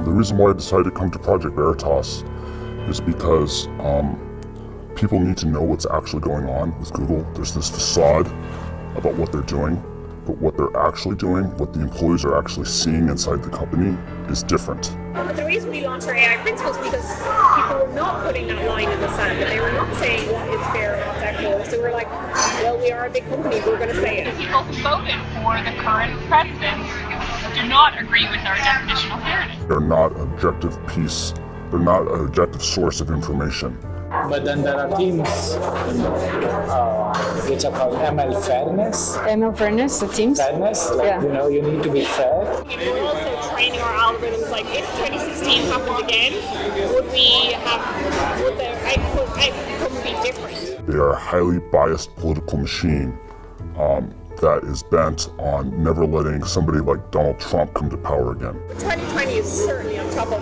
The reason why I decided to come to Project Veritas is because people need to know what's actually going on with Google. There's this facade about what they're doing, but what they're actually doing, what the employees are actually seeing inside the company is different. But the reason we launched our AI principles because people were not putting that line in the sand, and they were not saying what is fair and what's equitable. So we're like, well, we are a big company, we're going to say it. People who voted for the current president do not agree with our definition of fairness. They're not an objective piece, they're not an objective source of information. But then there are teams which are called ML fairness. ML fairness, the teams? Fairness, like, Yeah. you know, you need to be fair. We're also training our algorithms, like if 2016 happened again, would the outcome be different? They are a highly biased political machine that is bent on never letting somebody like Donald Trump come to power again. 2020 is certainly on top of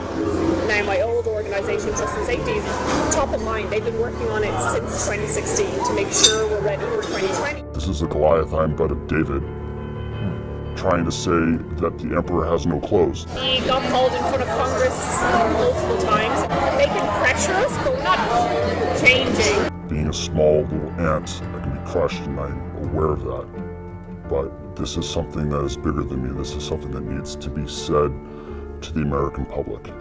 now my old organization, Trust and Safety, is top of mind. They've been working on it since 2016 to make sure we're ready for 2020. This is a Goliath I am but of David, trying to say that the emperor has no clothes. We got called in front of Congress multiple times. They can pressure us, but we're not changing. Being a small little ant, I can be crushed, and I'm aware of that. But this is something that is bigger than me. This is something that needs to be said to the American public.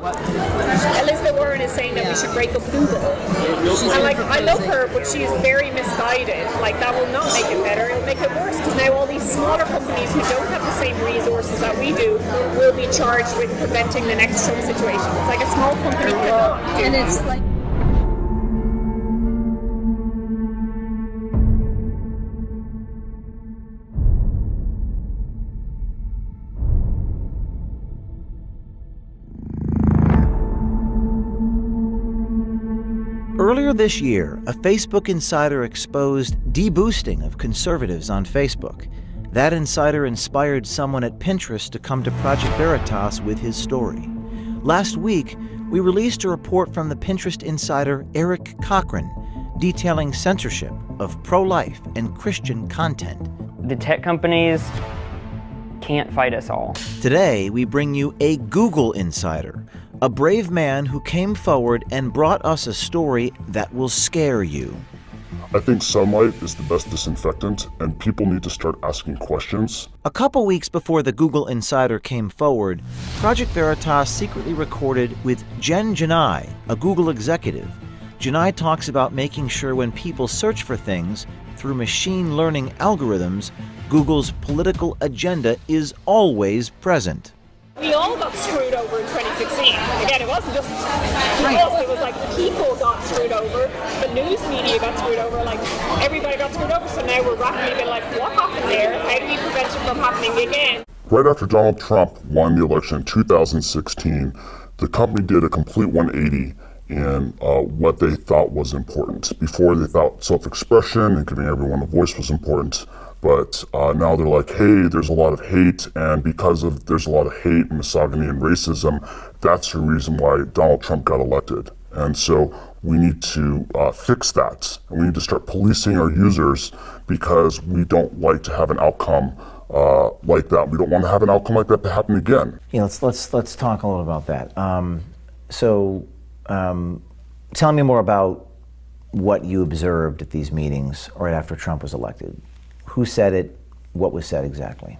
Elizabeth Warren is saying that we should break up Google. And like, I love her, but she's very misguided. Like, that will not make it better, it'll make it worse, because now all these smaller companies who don't have the same resources that we do will be charged with preventing the next Trump situation. It's like a small company cannot do. And it's like... Earlier this year, a Facebook insider exposed deboosting of conservatives on Facebook. That insider inspired someone at Pinterest to come to Project Veritas with his story. Last week, we released a report from the Pinterest insider Eric Cochran detailing censorship of pro-life and Christian content. The tech companies can't fight us all. Today, we bring you a Google insider, a brave man who came forward and brought us a story that will scare you. I think sunlight is the best disinfectant, and people need to start asking questions. A couple weeks before the Google insider came forward, Project Veritas secretly recorded with Jen Janai, a Google executive. Janai talks about making sure when people search for things through machine learning algorithms, Google's political agenda is always present. We all got screwed over in 2016. Again, it wasn't just us, it was like people got screwed over, the news media got screwed over, like everybody got screwed over, so now we're rapidly being like, what happened there? How do we prevent it from happening again? Right after Donald Trump won the election in 2016, the company did a complete 180 in what they thought was important. Before, they thought self-expression and giving everyone a voice was important. But now they're like, hey, there's a lot of hate, and because of there's a lot of hate, misogyny, and racism, that's the reason why Donald Trump got elected. And so we need to fix that. And we need to start policing our users because we don't like to have an outcome like that. We don't want to have an outcome like that to happen again. Yeah, let's talk a little about that. Tell me more about what you observed at these meetings right after Trump was elected. Who said it? What was said exactly?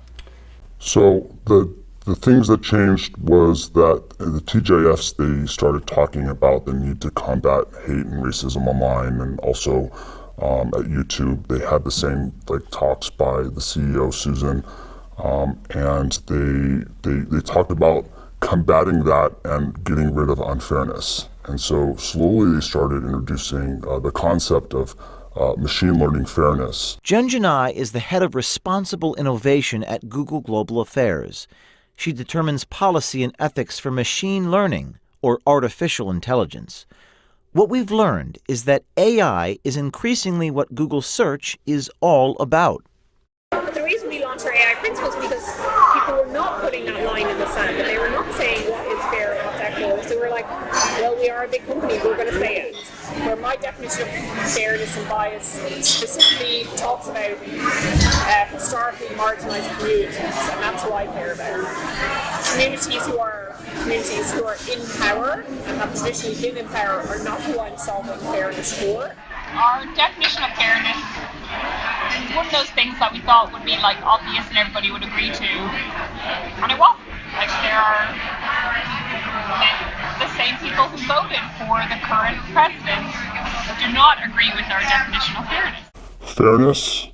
So the things that changed was that the TJFs, they started talking about the need to combat hate and racism online, and also at YouTube they had the same talks by the CEO Susan, and they talked about combating that and getting rid of unfairness. And so slowly they started introducing the concept of machine learning fairness. Jen Janai is the head of responsible innovation at Google Global Affairs. She determines policy and ethics for machine learning, or artificial intelligence. What we've learned is that AI is increasingly what Google Search is all about. The reason we launched our AI principles is because people were not putting that line in the sand, and they were not saying what is fair and what's equitable. So we're like, well, we are a big company, we're going to say it. Where my definition of fairness and bias specifically talks about historically marginalised communities, and that's who I care about. Communities who are communities who are in power and have traditionally been in power are not who I'm solving fairness for. Our definition of fairness is one of those things that we thought would be like obvious and everybody would agree to, and it wasn't. Like there are the same people who voted for the current president do not agree with our definition of fairness. Fairness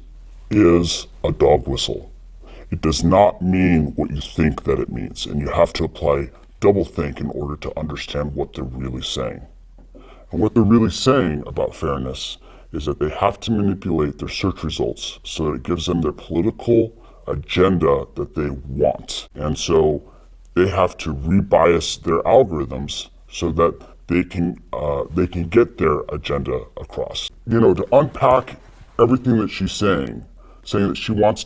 is a dog whistle. It does not mean what you think that it means, and you have to apply doublethink in order to understand what they're really saying. And what they're really saying about fairness is that they have to manipulate their search results so that it gives them their political agenda that they want. And so they have to rebias their algorithms so that they can get their agenda across. You know, to unpack everything that she's saying that she wants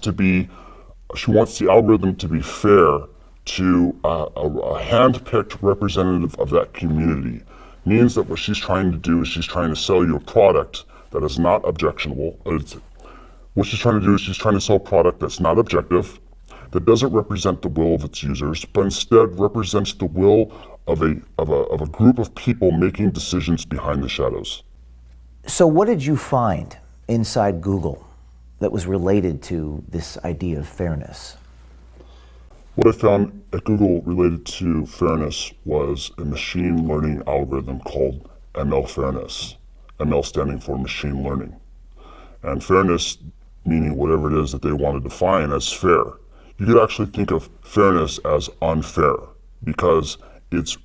the algorithm to be fair to a hand-picked representative of that community means that what she's trying to do is she's trying to sell you a product that is not objectionable. What she's trying to do is she's trying to sell a product that's not objective, that doesn't represent the will of its users, but instead represents the will of a group of people making decisions behind the shadows. So what did you find inside Google that was related to this idea of fairness? What I found at Google related to fairness was a machine learning algorithm called ML Fairness. ML standing for machine learning. And fairness meaning whatever it is that they want to define as fair. You could actually think of fairness as unfair because it's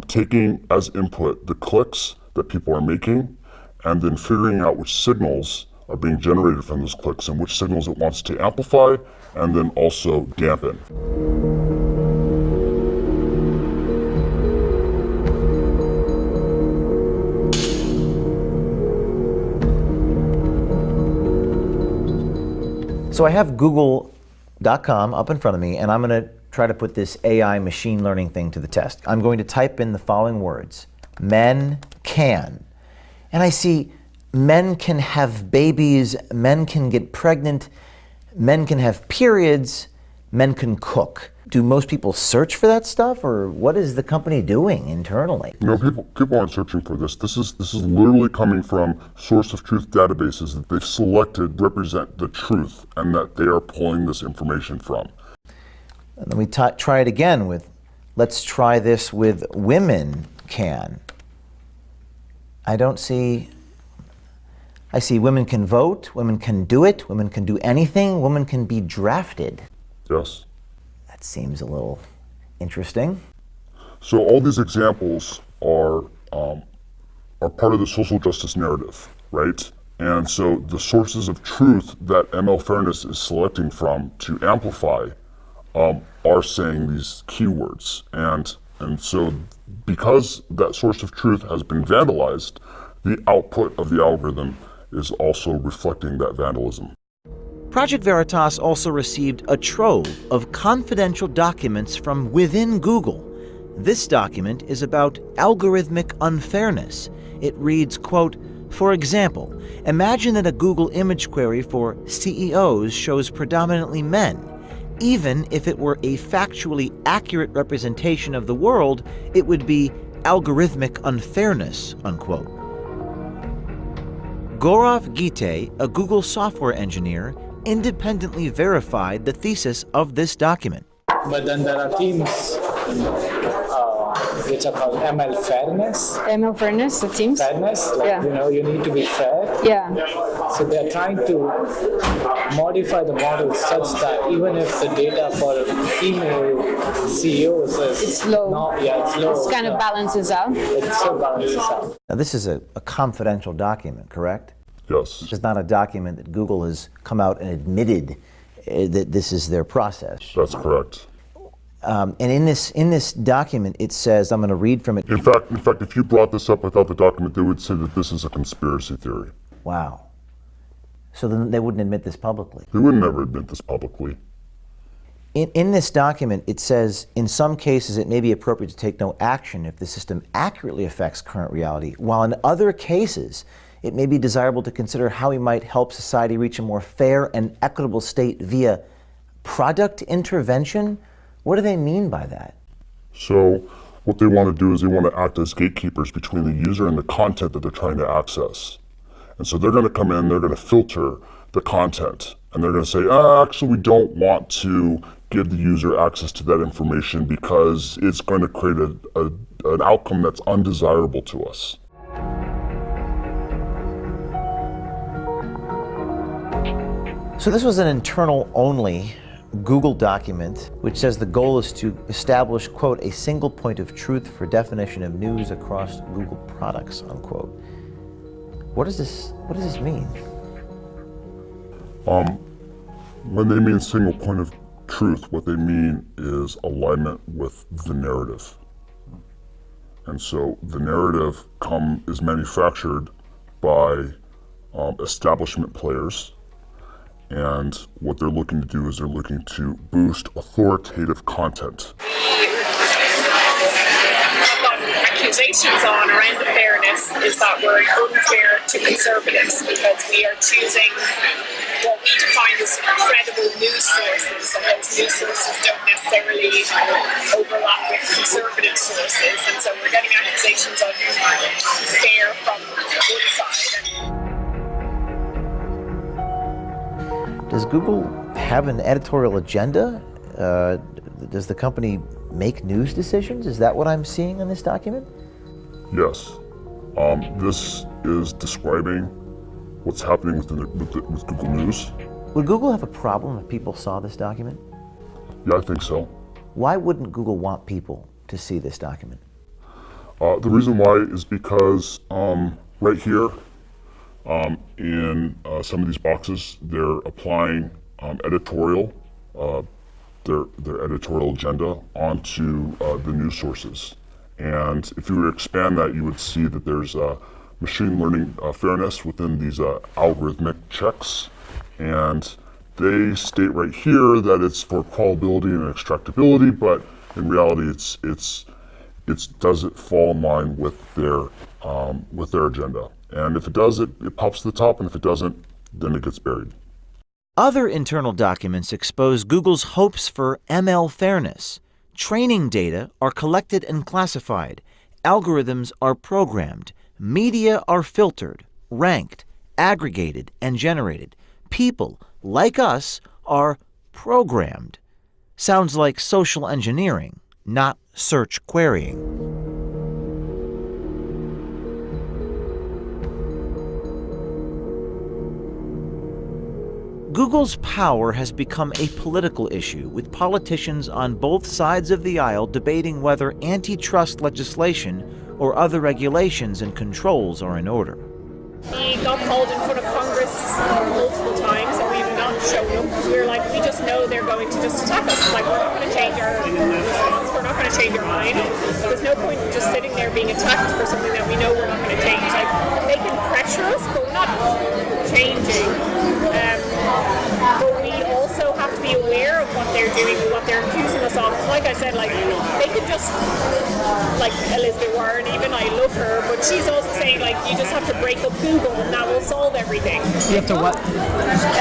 taking as input the clicks that people are making and then figuring out which signals are being generated from those clicks and which signals it wants to amplify and then also dampen. So I have Google.com up in front of me, and I'm going to try to put this AI machine learning thing to the test. I'm going to type in the following words: men can. And I see men can have babies, men can get pregnant, men can have periods, men can cook. Do most people search for that stuff, or what is the company doing internally? No, people aren't searching for this. This is literally coming from source of truth databases that they've selected represent the truth and that they are pulling this information from. And then we try it again with, let's try this with women can. I see women can vote, women can do it, women can do anything, women can be drafted. Yes. That seems a little interesting. So all these examples are part of the social justice narrative, right? And so the sources of truth that ML Fairness is selecting from to amplify are saying these keywords. And so because that source of truth has been vandalized, the output of the algorithm is also reflecting that vandalism. Project Veritas also received a trove of confidential documents from within Google. This document is about algorithmic unfairness. It reads, quote, "For example, imagine that a Google image query for CEOs shows predominantly men. Even if it were a factually accurate representation of the world, it would be algorithmic unfairness," unquote. Gaurav Gite, a Google software engineer, independently verified the thesis of this document. But then there are teams which are called ML Fairness. ML Fairness, it seems. Fairness, like, Yeah. you need to be fair. Yeah. So they're trying to modify the model such that even if the data for female CEOs is It's low. it's low. This kind of balances out. It still balances out. Now, this is a confidential document, correct? Yes. It's not a document that Google has come out and admitted that this is their process. That's correct. And in this document, it says, I'm going to read from it. In fact, if you brought this up without the document, they would say that this is a conspiracy theory. Wow. So then they wouldn't admit this publicly. They would never admit this publicly. In this document, it says, in some cases, it may be appropriate to take no action if the system accurately affects current reality, while in other cases, it may be desirable to consider how we might help society reach a more fair and equitable state via product intervention. What do they mean by that? So what they want to do is they want to act as gatekeepers between the user and the content that they're trying to access. And so they're going to come in, they're going to filter the content, and they're going to say, actually, we don't want to give the user access to that information because it's going to create an outcome that's undesirable to us. So this was an internal-only Google document which says the goal is to establish, quote, a single point of truth for definition of news across Google products, unquote. What does this mean? When they mean single point of truth, what they mean is alignment with the narrative. And so the narrative is manufactured by establishment players. And what they're looking to do is they're looking to boost authoritative content. Accusations on around the fairness is that we're unfair to conservatives because we are choosing what we define as credible news sources, and those news sources don't necessarily overlap with conservative sources, and so we're getting accusations of fair from one side. Does Google have an editorial agenda? Does the company make news decisions? Is that what I'm seeing in this document? Yes. This is describing what's happening with Google News. Would Google have a problem if people saw this document? Yeah, I think so. Why wouldn't Google want people to see this document? The reason why is because right here, in some of these boxes, they're applying editorial, their editorial agenda onto the news sources. And if you were to expand that, you would see that there's machine learning fairness within these algorithmic checks. And they state right here that it's for crawlability and extractability, but in reality, it doesn't fall in line with their agenda. And if it does, it pops to the top, and if it doesn't, then it gets buried. Other internal documents expose Google's hopes for ML fairness. Training data are collected and classified. Algorithms are programmed. Media are filtered, ranked, aggregated, and generated. People, like us, are programmed. Sounds like social engineering, not search querying. Google's power has become a political issue, with politicians on both sides of the aisle debating whether antitrust legislation or other regulations and controls are in order. We got called in front of Congress multiple times, and we've not shown up because we were like, we just know they're going to just attack us. It's like, we're not going to change our response, we're not going to change our mind. There's no point in just sitting there being attacked for something that we know we're not going to change. Like, they can pressure us, but we're not changing. But we also have to be aware of what they're doing and what they're accusing us of. Like I said, like, they could just, like Elizabeth Warren, even I love her, but she's also saying, like, you just have to break up Google and that will solve everything. You have to what?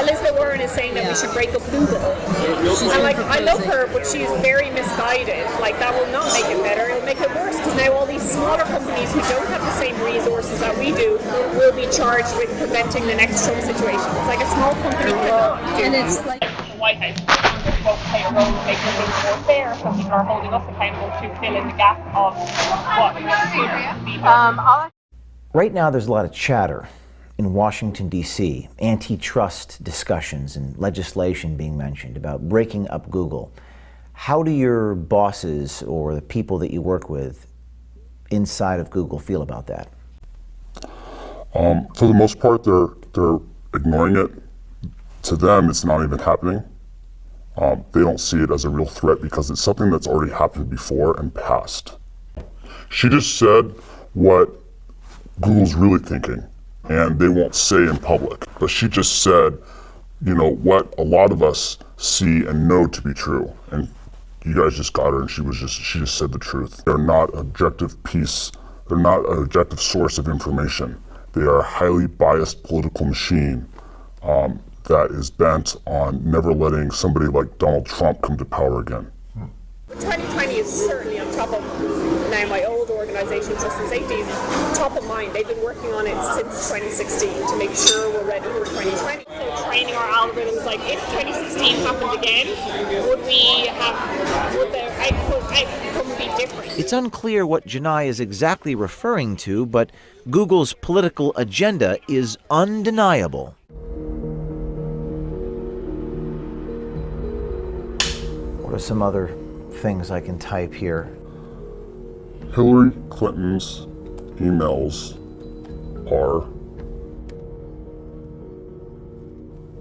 Elizabeth Warren is saying that we should break up Google. And, like, I love her, but she's very misguided. Like, that will not make it better. It'll make it worse, because now all these smaller companies who don't have the same resources that we do will be charged with preventing the next Trump situation. It's like a small company cannot do. And it's like The White House won't play a role in making things more fair. Some people are holding us accountable to fill in the gap of what we Right now, there's a lot of chatter in Washington, D.C., antitrust discussions and legislation being mentioned about breaking up Google. How do your bosses or the people that you work with inside of Google feel about that? For the most part, they're ignoring it. To them, it's not even happening. They don't see it as a real threat because it's something that's already happened before and passed. She just said what Google's really thinking, and they won't say in public. But she just said, you know, what a lot of us see and know to be true. And you guys just got her, and she just said the truth. They're not an objective piece. They're not an objective source of information. They are a highly biased political machine that is bent on never letting somebody like Donald Trump come to power again. 2020 is certainly on top top of, now my old organisation, Trust and Safety, is top of mind. They've been working on it since 2016 to make sure we're ready for 2020. So training our algorithms, like if 2016 happened again, would the outcome be different? It's unclear what Janai is exactly referring to, but Google's political agenda is undeniable. What are some other things I can type here? Hillary Clinton's emails are,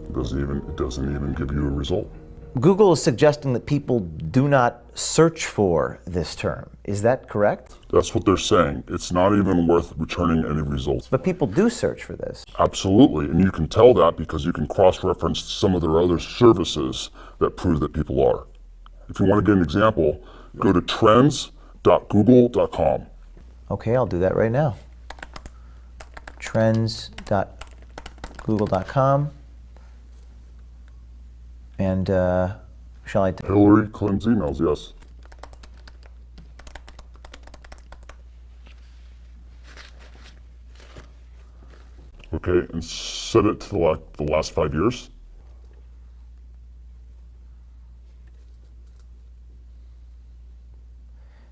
it doesn't even give you a result. Google is suggesting that people do not search for this term. Is that correct? That's what they're saying. It's not even worth returning any results. But people do search for this. Absolutely, and you can tell that because you can cross-reference some of their other services that prove that people are. If you want to get an example, go to trends.google.com. Okay, I'll do that right now. Trends.google.com. And shall I? Hillary Clinton's emails, yes. Okay, and set it to the last 5 years.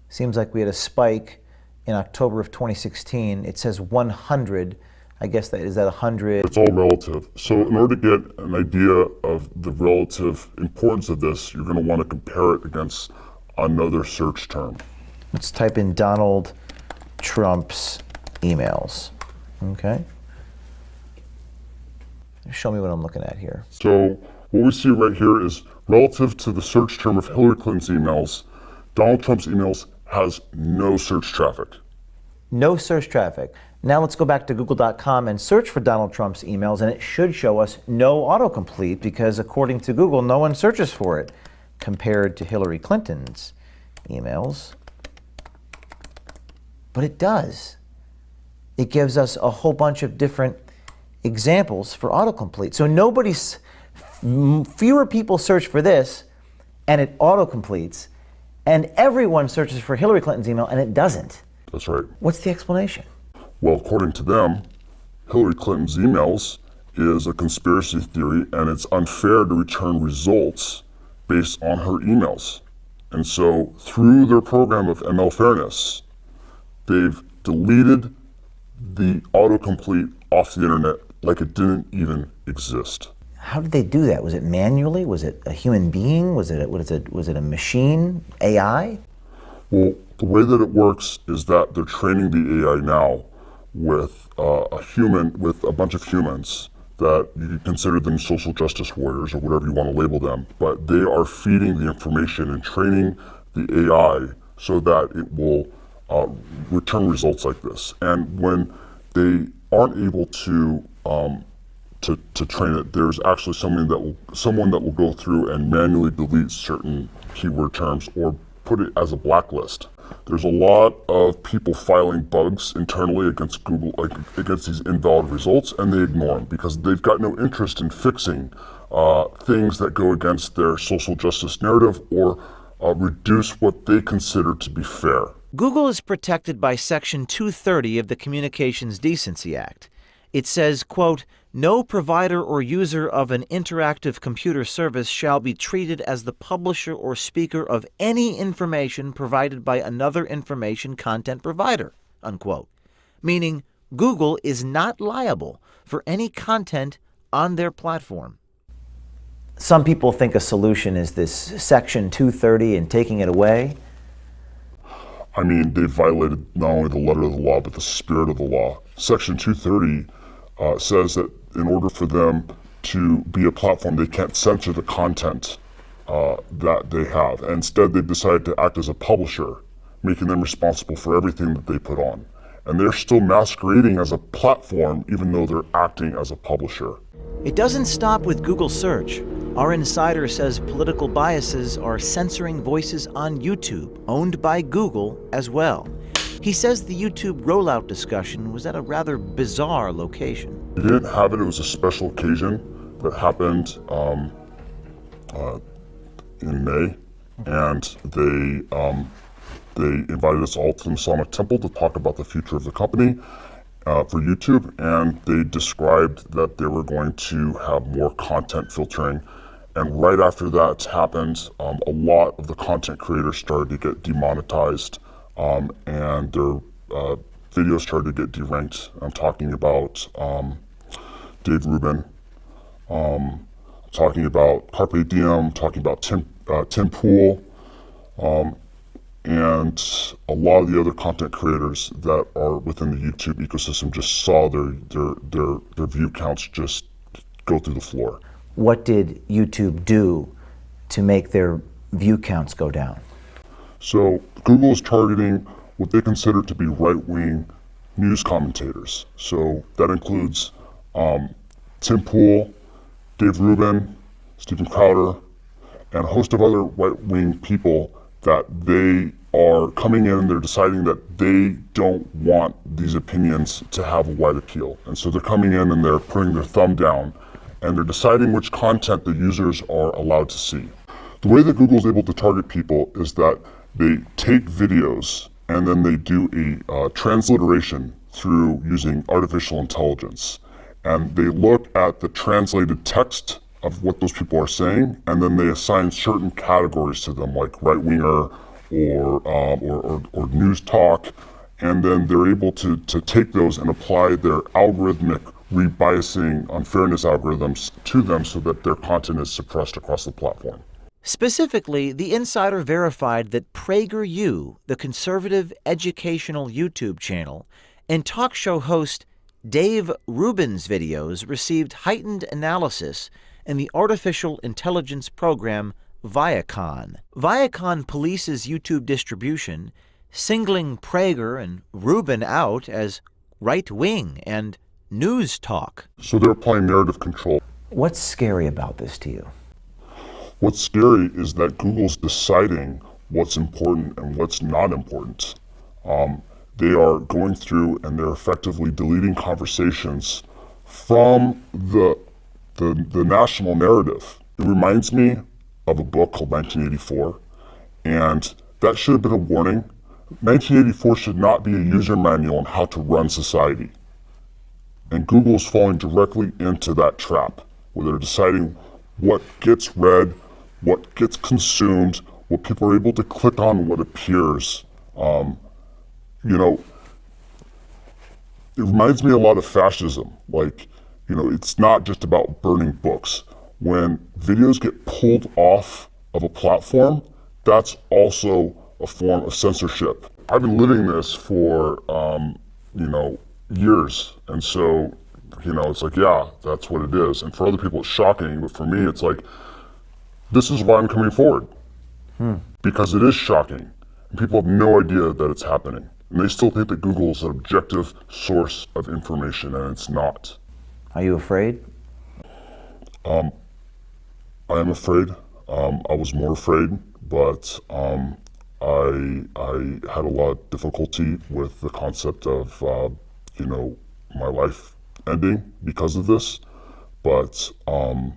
Seems like we had a spike in October of 2016. It says 100. I guess is that 100? It's all relative. So in order to get an idea of the relative importance of this, you're going to want to compare it against another search term. Let's type in Donald Trump's emails. Okay. Show me what I'm looking at here. So what we see right here is relative to the search term of Hillary Clinton's emails, Donald Trump's emails has no search traffic. No search traffic. Now let's go back to google.com and search for Donald Trump's emails, and it should show us no autocomplete because according to Google, no one searches for it compared to Hillary Clinton's emails. But it does. It gives us a whole bunch of different examples for autocomplete. So fewer people search for this and it autocompletes, and everyone searches for Hillary Clinton's email and it doesn't. That's right. What's the explanation? Well, according to them, Hillary Clinton's emails is a conspiracy theory and it's unfair to return results based on her emails. And so through their program of ML fairness, they've deleted the autocomplete off the internet like it didn't even exist. How did they do that? Was it manually? Was it a human being? Was it a machine? AI? Well, the way that it works is that they're training the AI now with a bunch of humans that you could consider them social justice warriors or whatever you want to label them, but they are feeding the information and training the AI so that it will return results like this. And when they aren't able to train it, there's actually someone that will go through and manually delete certain keyword terms or put it as a blacklist. There's a lot of people filing bugs internally against Google, against these invalid results, and they ignore them because they've got no interest in fixing things that go against their social justice narrative or reduce what they consider to be fair. Google is protected by Section 230 of the Communications Decency Act. It says, quote, "No provider or user of an interactive computer service shall be treated as the publisher or speaker of any information provided by another information content provider," unquote. Meaning Google is not liable for any content on their platform. Some people think a solution is this Section 230 and taking it away. I mean, they've violated not only the letter of the law, but the spirit of the law. Section 230 says that in order for them to be a platform, they can't censor the content that they have. And instead, they've decided to act as a publisher, making them responsible for everything that they put on. And they're still masquerading as a platform, even though they're acting as a publisher. It doesn't stop with Google search. Our insider says political biases are censoring voices on YouTube, owned by Google as well. He says the YouTube rollout discussion was at a rather bizarre location. They didn't have it. It was a special occasion that happened in May, and they They invited us all to the Masonic Temple to talk about the future of the company for YouTube, and they described that they were going to have more content filtering. And right after that happened, a lot of the content creators started to get demonetized, and their videos started to get deranked. I'm talking about Dave Rubin, talking about Carpe Diem, talking about Tim Pool, and a lot of the other content creators that are within the YouTube ecosystem just saw their view counts just go through the floor. What did YouTube do to make their view counts go down? So Google is targeting what they consider to be right-wing news commentators. So that includes Tim Pool, Dave Rubin, Stephen Crowder, and a host of other right-wing people that they are coming in and they're deciding that they don't want these opinions to have a wide appeal. And so they're coming in and they're putting their thumb down and they're deciding which content the users are allowed to see. The way that Google is able to target people is that they take videos and then they do a transliteration through using artificial intelligence. And they look at the translated text of what those people are saying, and then they assign certain categories to them, like right-winger or news talk, and then they're able to take those and apply their algorithmic rebiasing unfairness algorithms to them so that their content is suppressed across the platform. Specifically, the insider verified that PragerU, the conservative educational YouTube channel, and talk show host Dave Rubin's videos received heightened analysis in the artificial intelligence program Viacom. Viacom polices YouTube distribution, singling Prager and Rubin out as right-wing and news talk. So they're applying narrative control. What's scary about this to you? What's scary is that Google's deciding what's important and what's not important. They are going through and they're effectively deleting conversations from the national narrative. It reminds me of a book called 1984, and that should have been a warning. 1984 should not be a user manual on how to run society. And Google is falling directly into that trap, where they're deciding what gets read, what gets consumed, what people are able to click on, what appears. It reminds me a lot of fascism. It's not just about burning books. When videos get pulled off of a platform, that's also a form of censorship. I've been living this for, years. And so, it's like, yeah, that's what it is. And for other people, it's shocking. But for me, it's like, this is why I'm coming forward. Because it is shocking. And people have no idea that it's happening. And they still think that Google is an objective source of information, and it's not. Are you afraid? I am afraid. I was more afraid, but I had a lot of difficulty with the concept of, my life ending because of this. But I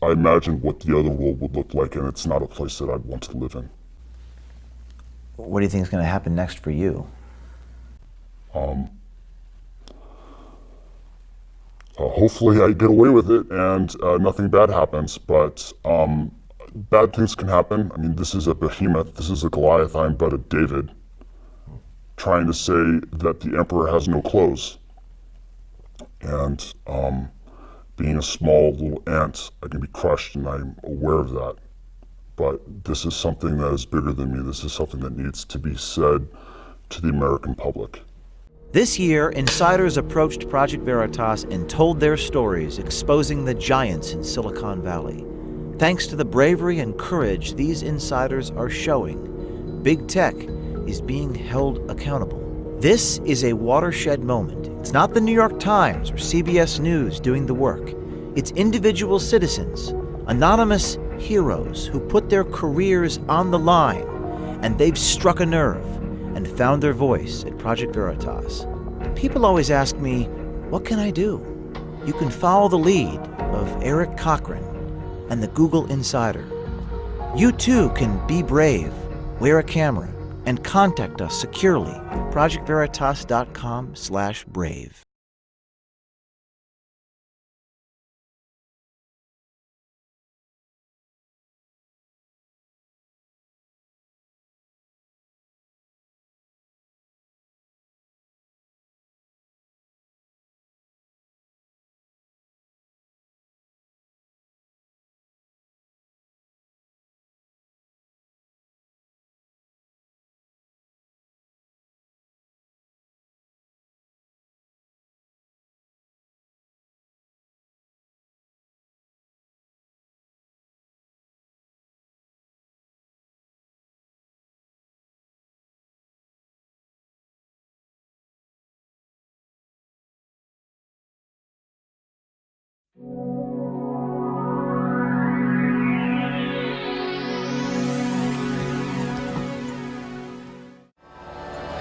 imagine what the other world would look like, and it's not a place that I'd want to live in. What do you think is going to happen next for you? Hopefully I get away with it and nothing bad happens, but bad things can happen. I mean, this is a behemoth, this is a Goliath, I'm but a David, trying to say that the emperor has no clothes. And being a small little ant, I can be crushed, and I'm aware of that. But this is something that is bigger than me. This is something that needs to be said to the American public. This year, insiders approached Project Veritas and told their stories, exposing the giants in Silicon Valley. Thanks to the bravery and courage these insiders are showing, big tech is being held accountable. This is a watershed moment. It's not the New York Times or CBS News doing the work. It's individual citizens, anonymous heroes who put their careers on the line, and they've struck a nerve and found their voice at Project Veritas. People always ask me, what can I do? You can follow the lead of Eric Cochran and the Google Insider. You too can be brave, wear a camera, and contact us securely at projectveritas.com/brave.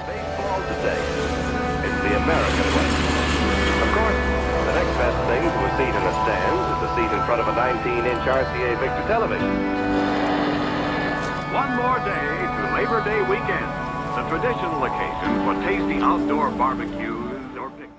Baseball today. It's the American way. Of course, the next best thing to a seat in the stands is a seat in front of a 19-inch RCA Victor television. One more day to Labor Day weekend, the traditional occasion for tasty outdoor barbecues or picnics.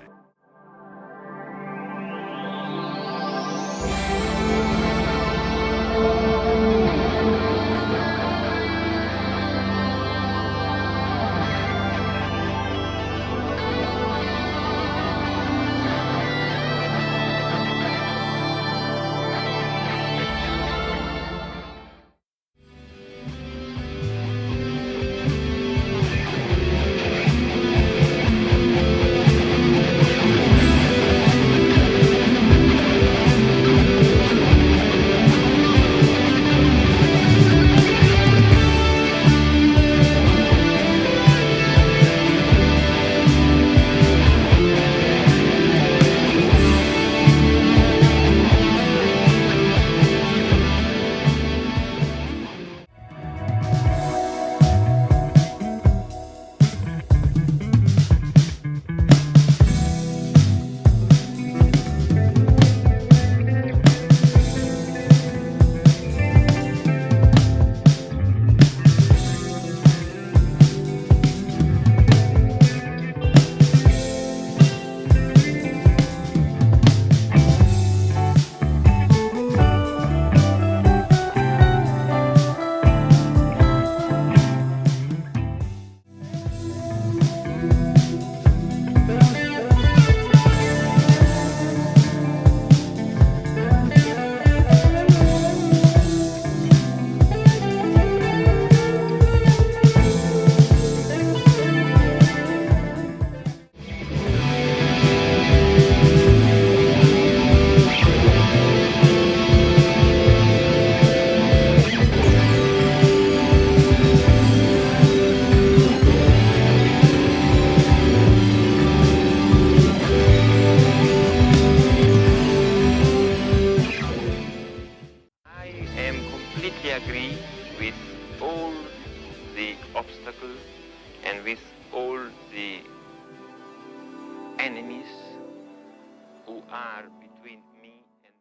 completely agree with all the obstacles and with all the enemies who are between me and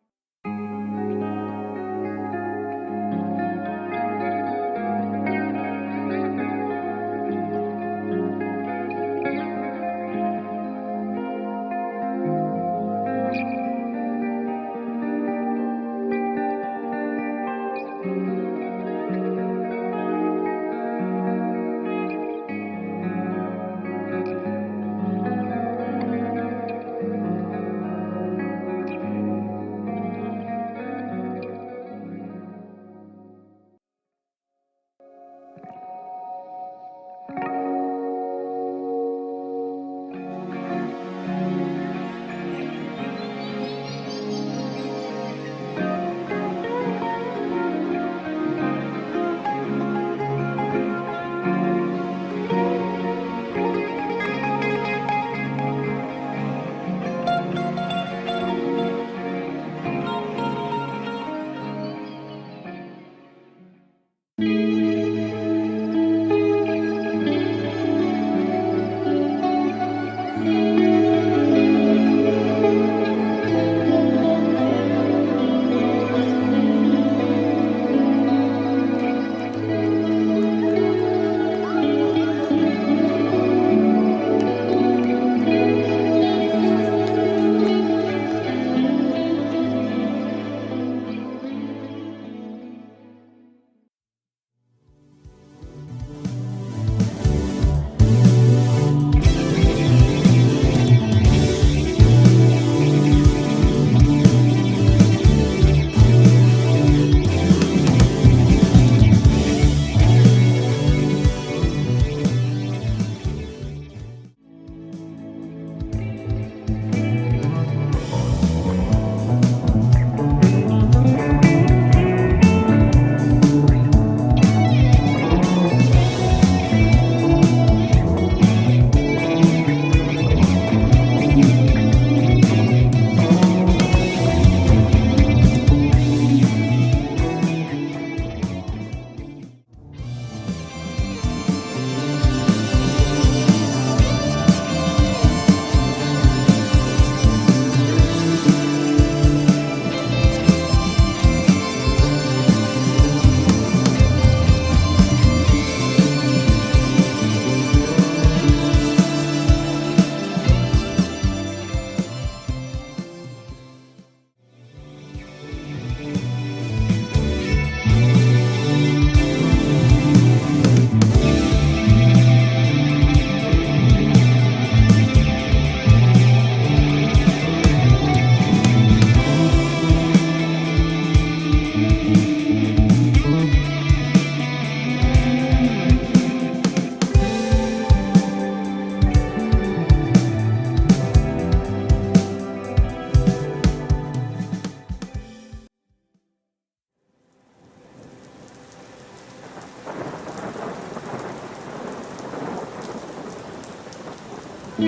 This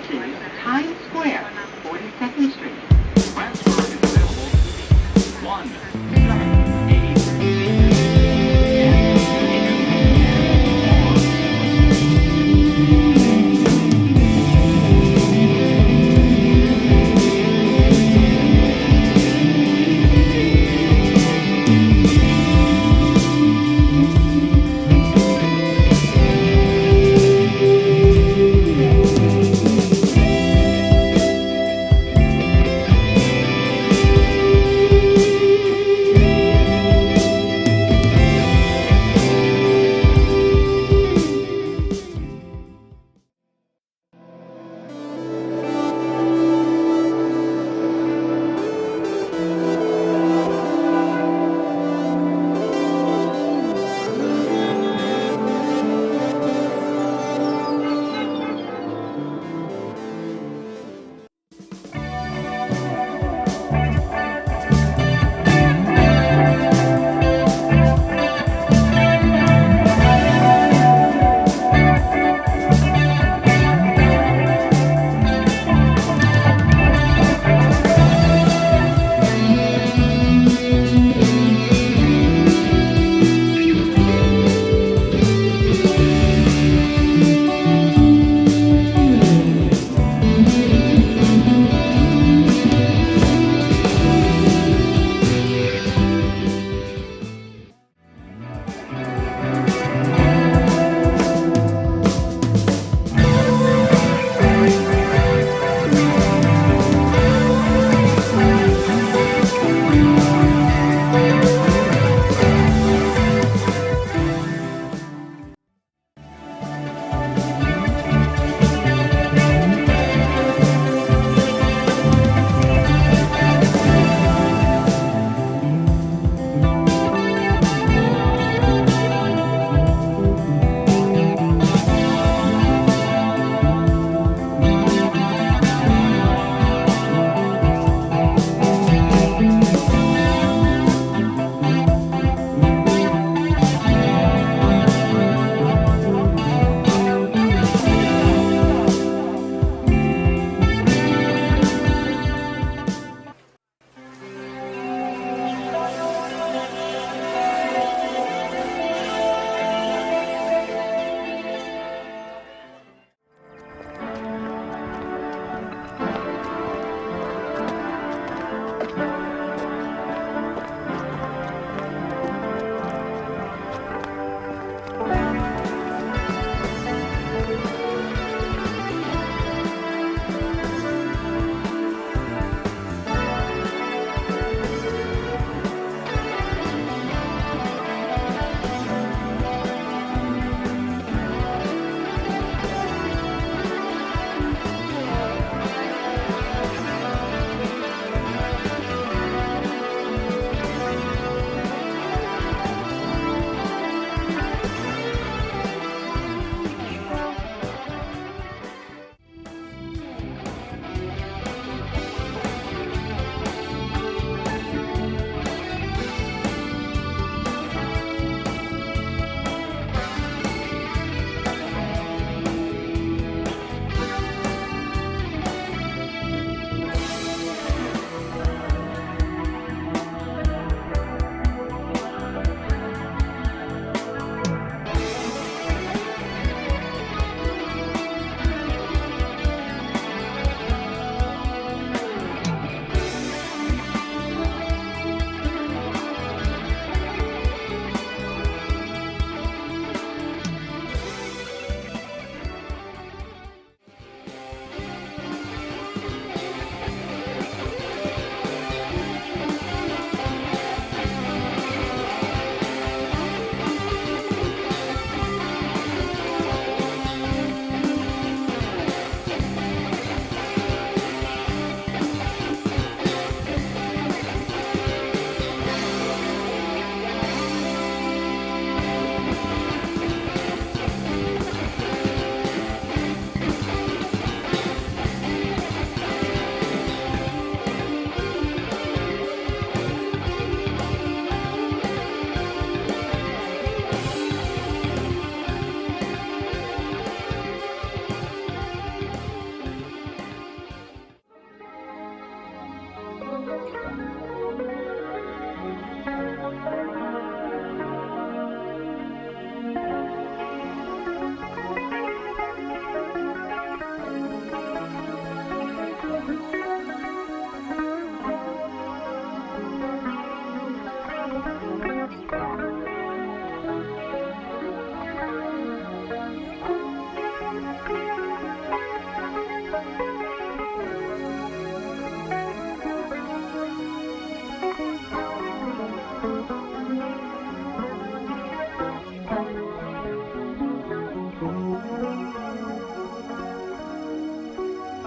is Times Square, 42nd Street. Transfer is available to 1-7-8-6.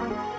Bye.